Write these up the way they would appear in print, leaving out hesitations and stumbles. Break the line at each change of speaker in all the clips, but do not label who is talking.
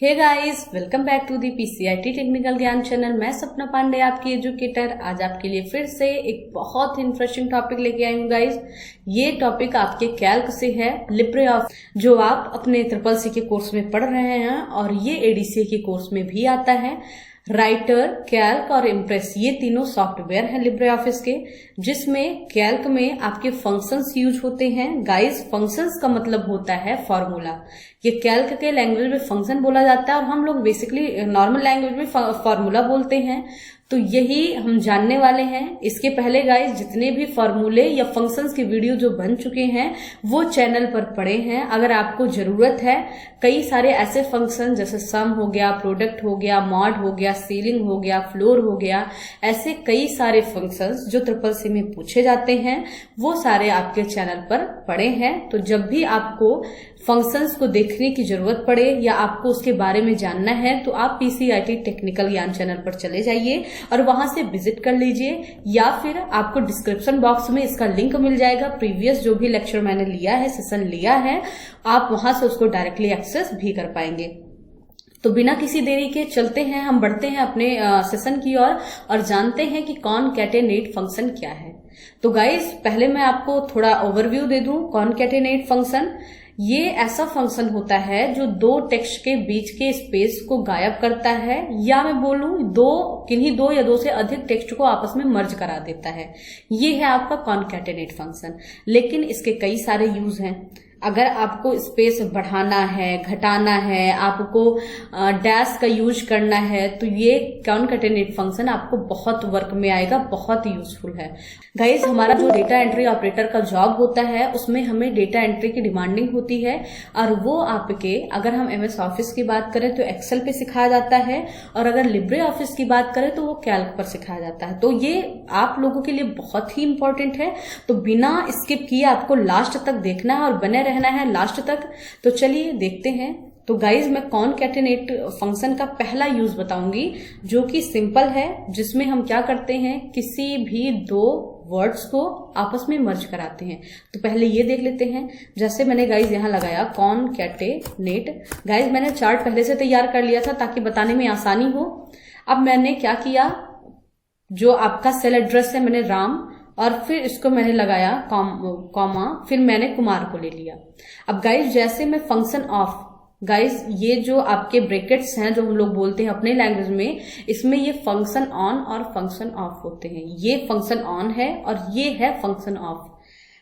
Hey guys, welcome back to the PCIT technical Gyan channel. मैं सपना पांडे, आपकी educator, आज आपके लिए फिर से एक बहुत इंटरेस्टिंग टॉपिक लेके आई हूँ गाइस। ये टॉपिक आपके कैल्क से है, लिब्रे ऑफिस, जो आप अपने ट्रिपल सी के कोर्स में पढ़ रहे हैं और ये एडीसीए के कोर्स में भी आता है। राइटर, कैल्क और इम्प्रेस, ये तीनों सॉफ्टवेयर हैं लिब्रे ऑफिस के, जिसमें कैल्क में आपके फंक्शंस यूज होते हैं। गाइस, फंक्शंस का मतलब होता है फॉर्मूला। ये कैल्क के लैंग्वेज में फंक्शन बोला जाता है और हम लोग बेसिकली नॉर्मल लैंग्वेज में फॉर्मूला बोलते हैं। तो यही हम जानने वाले हैं। इसके पहले गाइस जितने भी फॉर्मूले या फंक्शंस के वीडियो जो बन चुके हैं वो चैनल पर पड़े हैं। अगर आपको जरूरत है, कई सारे ऐसे फंक्शन जैसे सम हो गया, प्रोडक्ट हो गया, मॉड हो गया, सीलिंग हो गया, फ्लोर हो गया, ऐसे कई सारे फंक्शंस जो ट्रिपल सी में पूछे जाते हैं वो सारे आपके चैनल पर पड़े हैं। तो जब भी आपको फंक्शंस को देखने की जरूरत पड़े या आपको उसके बारे में जानना है तो आप पीसीआईटी टेक्निकल ज्ञान चैनल पर चले जाइए और वहां से विजिट कर लीजिए, या फिर आपको डिस्क्रिप्शन बॉक्स में इसका लिंक मिल जाएगा। प्रीवियस जो भी लेक्चर मैंने लिया है, सेशन लिया है, आप वहां से उसको डायरेक्टली एक्सेस भी कर पाएंगे। तो बिना किसी देरी के चलते हैं, हम बढ़ते हैं अपने सेशन की ओर और जानते हैं कि कॉनकैटेनेट फंक्शन क्या है। तो गाइस, पहले मैं आपको थोड़ा ओवरव्यू दे दूं। कॉनकैटेनेट फंक्शन ये ऐसा फंक्शन होता है जो दो टेक्स्ट के बीच के स्पेस को गायब करता है, या मैं बोलूं किन्हीं दो या दो से अधिक टेक्स्ट को आपस में मर्ज करा देता है। ये है आपका कॉनकैटेनेट फंक्शन। लेकिन इसके कई सारे यूज हैं। अगर आपको स्पेस बढ़ाना है, घटाना है, आपको डैश का यूज करना है, तो ये कॉनकैटेनेट फंक्शन आपको बहुत वर्क में आएगा, बहुत यूजफुल है। गाइस, हमारा जो डेटा एंट्री ऑपरेटर का जॉब होता है उसमें हमें डेटा एंट्री की डिमांडिंग होती है और वो आपके, अगर हम एमएस ऑफिस की बात करें तो एक्सेल पे सिखाया जाता है, और अगर लिब्रे ऑफिस की बात करें तो वो कैल्क पर सिखाया जाता है। तो ये आप लोगों के लिए बहुत ही इंपॉर्टेंट है। तो बिना स्किप किए आपको लास्ट तक देखना है और बने रहना है लास्ट तक। तो चलिए देखते हैं। तो गाइज, मैं कॉनकैटेनेट फंक्शन का पहला यूज बताऊंगी जो कि सिंपल है, जिसमें हम क्या करते हैं, किसी भी दो वर्ड्स को आपस में मर्ज कराते हैं। तो पहले ये देख लेते हैं। जैसे मैंने गाइज यहाँ लगाया कॉनकैटेनेट। गाइज, मैंने चार्ट पहले से तैयार कर लिया था ताकि बताने में आसानी हो। अब मैंने क्या किया, जो आपका सेल एड्रेस है मैंने राम, और फिर इसको मैंने लगाया कॉमा, फिर मैंने कुमार को ले लिया। अब गाइज, जैसे मैं फंक्शन ऑफ, गाइज ये जो आपके ब्रैकेट्स हैं जो हम लोग बोलते हैं अपने लैंग्वेज में, इसमें ये फंक्शन ऑन और फंक्शन ऑफ होते हैं। ये फंक्शन ऑन है और ये है फंक्शन ऑफ।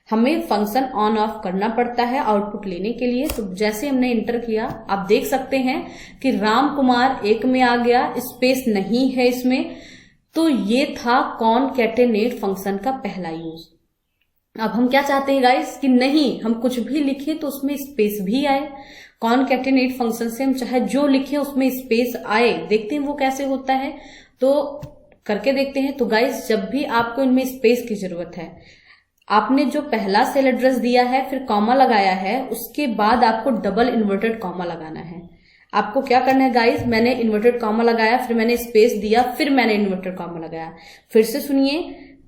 हमें फंक्शन ऑन ऑफ करना पड़ता है आउटपुट लेने के लिए। तो जैसे हमने इंटर किया, आप देख सकते हैं कि राम कुमार एक में आ गया, स्पेस नहीं है इसमें। तो ये था कॉनकैटेनेट फंक्शन का पहला यूज। अब हम क्या चाहते हैं गाइस कि नहीं, हम कुछ भी लिखें तो उसमें स्पेस भी आए। कॉनकैटेनेट फंक्शन से हम चाहे जो लिखें उसमें स्पेस आए। देखते हैं वो कैसे होता है, तो करके देखते हैं। तो गाइस, जब भी आपको इनमें स्पेस की जरूरत है, आपने जो पहला सेल एड्रेस दिया है फिर कॉमा लगाया है, उसके बाद आपको डबल इन्वर्टेड कॉमा लगाना है। आपको क्या करना है गाइस, मैंने इन्वर्टेड कॉमा लगाया, फिर मैंने स्पेस दिया, फिर मैंने इन्वर्टेड कॉमा लगाया। फिर से सुनिए,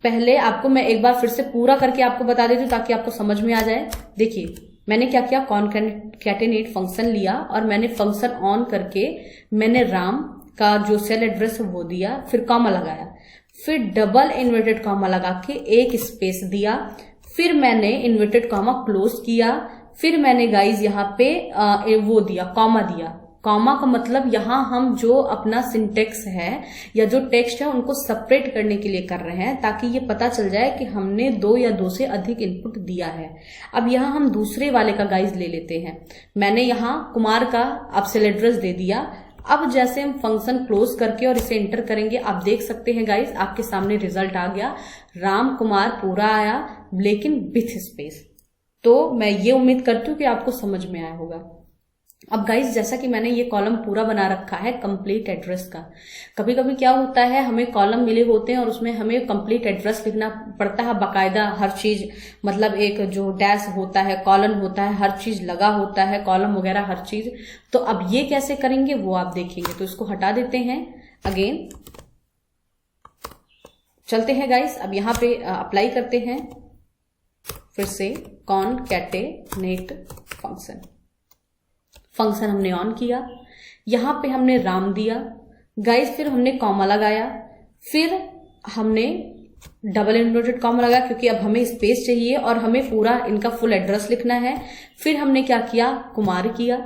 पहले आपको मैं एक बार फिर से पूरा करके आपको बता देती हूँ ताकि आपको समझ में आ जाए। देखिए, मैंने क्या किया, कॉनकैटेनेट फंक्शन लिया और मैंने फंक्शन ऑन करके मैंने राम का जो सेल एड्रेस है वो दिया, फिर कॉमा लगाया, फिर डबल इन्वर्टेड कॉमा लगा के एक स्पेस दिया, फिर मैंने इन्वर्टेड कॉमा क्लोज किया, फिर मैंने गाइज यहाँ पे वो दिया, कॉमा दिया। कॉमा का मतलब यहाँ हम जो अपना सिंटेक्स है या जो टेक्स्ट है उनको सेपरेट करने के लिए कर रहे हैं, ताकि ये पता चल जाए कि हमने दो या दो से अधिक इनपुट दिया है। अब यहाँ हम दूसरे वाले का गाइज ले लेते हैं। मैंने यहाँ कुमार का अब सेल एड्रेस दे दिया। अब जैसे हम फंक्शन क्लोज करके और इसे एंटर करेंगे, आप देख सकते हैं गाइज आपके सामने रिजल्ट आ गया, राम कुमार पूरा आया लेकिन विथ स्पेस। तो मैं ये उम्मीद करती हूँ कि आपको समझ में आया होगा। अब गाइज, जैसा कि मैंने ये कॉलम पूरा बना रखा है कंप्लीट एड्रेस का। कभी कभी क्या होता है, हमें कॉलम मिले होते हैं और उसमें हमें कंप्लीट एड्रेस लिखना पड़ता है बाकायदा, हर चीज, मतलब एक जो डैश होता है, कॉलन होता है, हर चीज लगा होता है, कॉलम वगैरह हर चीज। तो अब ये कैसे करेंगे वो आप देखेंगे। तो इसको हटा देते हैं। अगेन चलते हैं गाइज, अब यहाँ पे अप्लाई करते हैं फिर से कॉनकैटेनेट फंक्शन। फंक्शन हमने ऑन किया, यहाँ पे हमने राम दिया गाइस, फिर हमने कॉमा लगाया, फिर हमने डबल इन्वर्टेड कॉमा लगा क्योंकि अब हमें स्पेस चाहिए और हमें पूरा इनका फुल एड्रेस लिखना है। फिर हमने क्या किया, कुमार किया,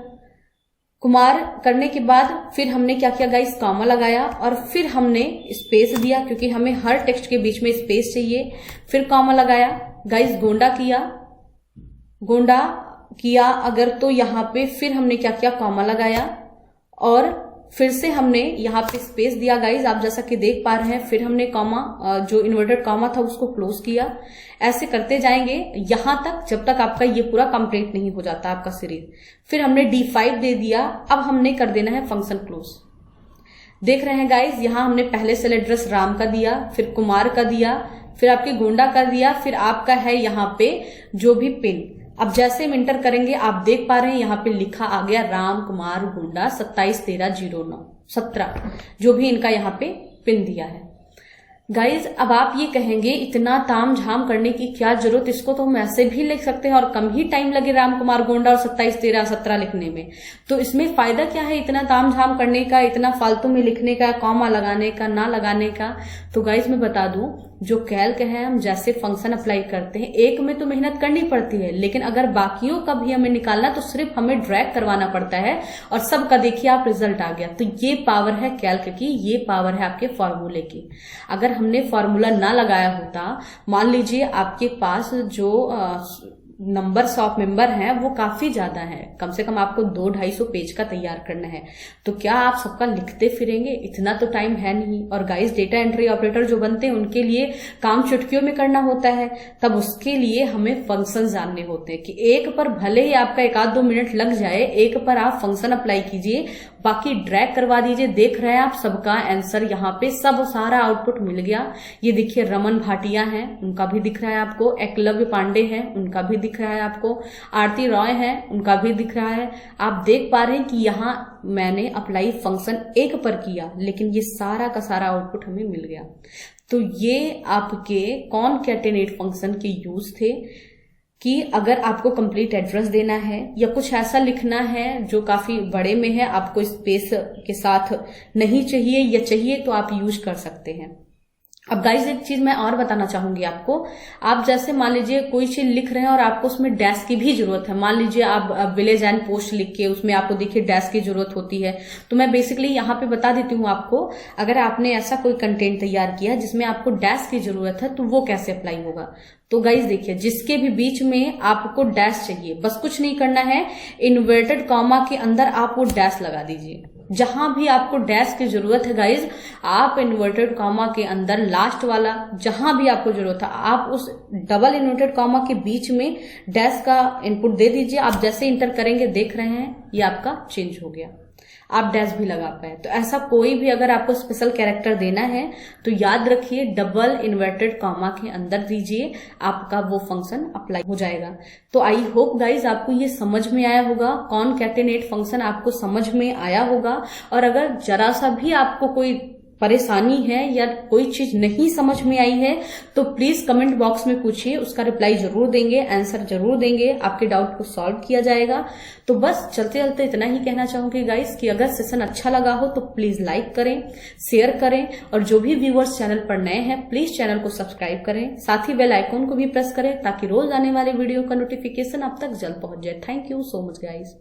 कुमार करने के बाद फिर हमने क्या किया गाइस, कॉमा लगाया और फिर हमने स्पेस दिया क्योंकि हमें हर टेक्स्ट के बीच में स्पेस चाहिए। फिर कॉमा लगाया गाइस, गोंडा किया, गोंडा किया अगर तो यहाँ पे फिर हमने क्या किया, कॉमा लगाया और फिर से हमने यहाँ पे स्पेस दिया गाइज, आप जैसा कि देख पा रहे हैं। फिर हमने कॉमा, जो इन्वर्टेड कॉमा था उसको क्लोज किया। ऐसे करते जाएंगे यहां तक जब तक आपका ये पूरा कंप्लीट नहीं हो जाता आपका सीरीज। फिर हमने D5 दे दिया। अब हमने कर देना है फंक्शन क्लोज। देख रहे हैं गाइज, यहां हमने पहले सेल एड्रेस राम का दिया, फिर कुमार का दिया, फिर आपके गोंडा का दिया, फिर आपका है यहाँ पे जो भी पिन। अब जैसे हम इंटर करेंगे आप देख पा रहे हैं यहाँ पे लिखा आ गया राम कुमार गोंडा 271309 17, जो भी इनका यहाँ पे पिन दिया है। गाइज अब आप ये कहेंगे इतना ताम झाम करने की क्या जरूरत, इसको तो हम ऐसे भी लिख सकते हैं और कम ही टाइम लगे राम कुमार गोंडा और 271317 लिखने में, तो इसमें फायदा क्या है इतना ताम झाम करने का, इतना फालतू में लिखने का, कॉमा लगाने का, ना लगाने का। तो गाइज मैं बता दूं, जो कैल्क है हम जैसे फंक्शन अप्लाई करते हैं, एक में तो मेहनत करनी पड़ती है, लेकिन अगर बाकियों का भी हमें निकालना तो सिर्फ हमें ड्रैग करवाना पड़ता है और सबका देखिए आप रिजल्ट आ गया। तो ये पावर है कैल्क की, ये पावर है आपके फॉर्मूले की। अगर हमने फॉर्मूला ना लगाया होता, मान लीजिए आपके पास जो नंबर्स ऑफ मेंबर हैं वो काफी ज्यादा है, कम से कम आपको 200-250 पेज का तैयार करना है, तो क्या आप सबका लिखते फिरेंगे? इतना तो टाइम है नहीं। और गाइस डेटा एंट्री ऑपरेटर जो बनते हैं उनके लिए काम चुटकियों में करना होता है, तब उसके लिए हमें फंक्शन जानने होते हैं कि एक पर भले ही आपका 1-2 मिनट लग जाए, एक पर आप फंक्शन अप्लाई कीजिए, बाकी ड्रैग करवा दीजिए। देख रहे हैं आप सबका आंसर यहाँ पे सब सारा आउटपुट मिल गया। ये देखिए रमन भाटिया हैं, उनका भी दिख रहा है आपको, एकलव्य पांडे हैं, उनका भी दिख रहा है आपको, आरती रॉय है, उनका भी दिख रहा है। आप देख पा रहे हैं कि यहाँ मैंने अप्लाई फंक्शन एक पर किया, लेकिन ये सारा का सारा आउटपुट हमें मिल गया। तो ये आपके कॉनकैटेनेट फंक्शन के यूज थे कि अगर आपको कंप्लीट एड्रेस देना है या कुछ ऐसा लिखना है जो काफी बड़े में है, आपको स्पेस के साथ नहीं चाहिए या चाहिए, तो आप यूज कर सकते हैं। अब गाइस एक चीज मैं और बताना चाहूंगी आपको, आप जैसे मान लीजिए कोई चीज लिख रहे हैं और आपको उसमें डैश की भी जरूरत है, मान लीजिए आप विलेज एंड पोस्ट लिख के उसमें आपको देखिए डैश की जरूरत होती है, तो मैं बेसिकली यहाँ पे बता देती हूँ आपको, अगर आपने ऐसा कोई कंटेंट तैयार किया जिसमें आपको डैश की जरूरत है तो वो कैसे अप्लाई होगा। तो गाइज देखिए, जिसके भी बीच में आपको डैश चाहिए, बस कुछ नहीं करना है, इन्वर्टेड कॉमा के अंदर आप वो डैश लगा दीजिए। जहां भी आपको डैश की जरूरत है गाइज, आप इन्वर्टेड कॉमा के अंदर लास्ट वाला जहां भी आपको जरूरत है, आप उस डबल इन्वर्टेड कॉमा के बीच में डैश का इनपुट दे दीजिए। आप जैसे इंटर करेंगे देख रहे हैं ये आपका चेंज हो गया, आप डैश भी लगा पाए। तो ऐसा कोई भी अगर आपको स्पेशल कैरेक्टर देना है तो याद रखिए डबल इन्वर्टेड कॉमा के अंदर दीजिए, आपका वो फंक्शन अप्लाई हो जाएगा। तो आई होप गाइज आपको ये समझ में आया होगा, कॉनकैटेनेट फंक्शन आपको समझ में आया होगा। और अगर जरा सा भी आपको कोई परेशानी है या कोई चीज नहीं समझ में आई है तो प्लीज कमेंट बॉक्स में पूछिए, उसका रिप्लाई जरूर देंगे, आंसर जरूर देंगे, आपके डाउट को सॉल्व किया जाएगा। तो बस चलते चलते इतना ही कहना चाहूंगी गाइस कि अगर सेशन अच्छा लगा हो तो प्लीज लाइक करें, शेयर करें, और जो भी व्यूअर्स चैनल पर नए हैं प्लीज चैनल को सब्सक्राइब करें, साथ ही बेल आइकॉन को भी प्रेस करें ताकि रोज आने वाले वीडियो का नोटिफिकेशन आप तक जल्द पहुंच जाए। Thank you so much guys.